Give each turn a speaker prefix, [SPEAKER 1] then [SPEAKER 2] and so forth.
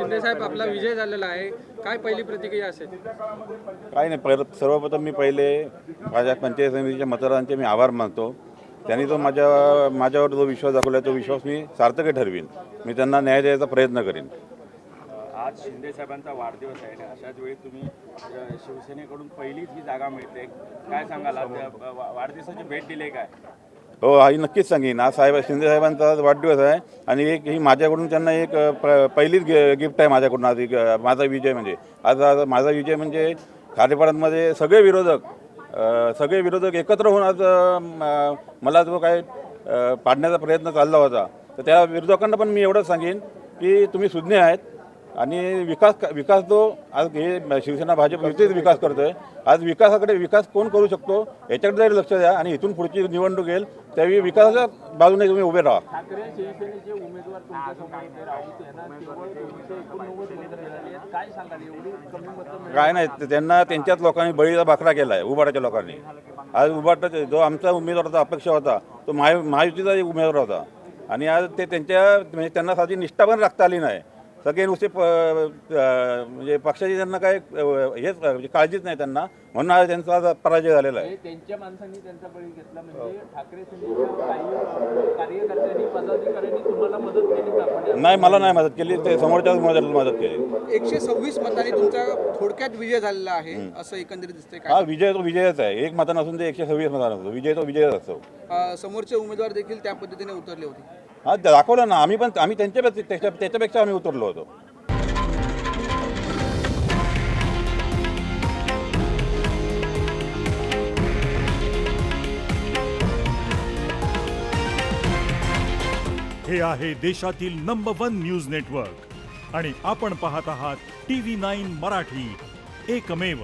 [SPEAKER 1] शिंदे साहेब आपला विजय झालेला आहे, काय पहिली प्रतिक्रिया असेल?
[SPEAKER 2] काही नाही, सर्वप्रथम मी पहिले माझ्या पंचायत समितीच्या मतदारांचे मी आभार मानतो. त्यांनी जो माझ्यावर जो विश्वास दाखवला तो विश्वास मी सार्थक ठरवीन. मी त्यांना न्याय द्यायचा प्रयत्न करीन.
[SPEAKER 3] आज शिंदे साहेबांचा वाढदिवस आहे, अशाच वेळी तुम्ही शिवसेनेकडून पहिलीच ही जागा मिळते, काय सांगाल? वाढदिवसाची भेट दिली काय?
[SPEAKER 2] हो, ही नक्कीच सांगेन. आज शिंदे साहेबांचा आज वाढदिवस आहे आणि ही माझ्याकडून त्यांना एक पहिलीच गिफ्ट आहे माझ्याकडून. आज माझा विजय म्हणजे आज माझा विजय म्हणजे खारेपाड्यांमध्ये सगळे विरोधक एकत्र होऊन आज मला जो काय पाडण्याचा प्रयत्न चालला होता, तर त्या विरोधकांना पण मी एवढंच सांगेन की तुम्ही सुज्ञ आहेत आणि विकास तो आज हे शिवसेना भाजप युतीच विकास करतोय. आज विकास कोण करू शकतो याच्याकडे जरी लक्ष द्या आणि इथून पुढची निवडणूक येईल त्यावेळी विकासाच्या बाजूने तुम्ही उभे राहा.
[SPEAKER 1] ठाकरे शिवसेनेचे उमेदवार तुमच्यासमोर राऊत यांना केवळ 289 मतं मिळाली आहेत, काय सांगाल? एवढी कमी मतं
[SPEAKER 2] काय नाही, त्यांना त्यांच्याच लोकांनी बळीचा बाकरा केला आहे, उभाटाच्या लोकांनी. आज उभाटाचा जो आमचा उमेदवार होता, अपेक्षा होता, तो महायुतीचा एक उमेदवार होता आणि आज ते म्हणजे त्यांना साधी निष्ठा पण राखता आली नाही. सगळे नुसते म्हणजे पक्षाची त्यांना काय हेच म्हणजे काळजीच नाही त्यांना, म्हणून आज त्यांचा आज पराजय झालेला आहे.
[SPEAKER 1] त्यांच्या माणसांनी त्यांचा बळी घेतला म्हणजे ठाकरे सेनेच्या काही कार्यकर्त्यांनी पदाधिकाऱ्यांनी तुम्हाला मदत केली का?
[SPEAKER 2] नाही, मला नाही मदत केली, ते समोरच्याच उमेदवाराला मदत केली.
[SPEAKER 4] 126 मतांनी तुमचा थोडक्यात विजय झालेला आहे असं एकंदरीत दिसतंय.
[SPEAKER 2] हा, विजय तो विजयच आहे. एक मतं नसून ते 126 मतांना असतो. विजय तो विजयच असतो.
[SPEAKER 4] समोरचे उमेदवार देखील त्या पद्धतीने उतरले होते.
[SPEAKER 2] हा, दाखवलं ना, आम्ही त्याच्यापेक्षा आम्ही उतरलो होतो.
[SPEAKER 5] हे आहे देशातील नंबर 1 न्यूज नेटवर्क आणि आपण पाहत आहात TV9 मराठी, एकमेव.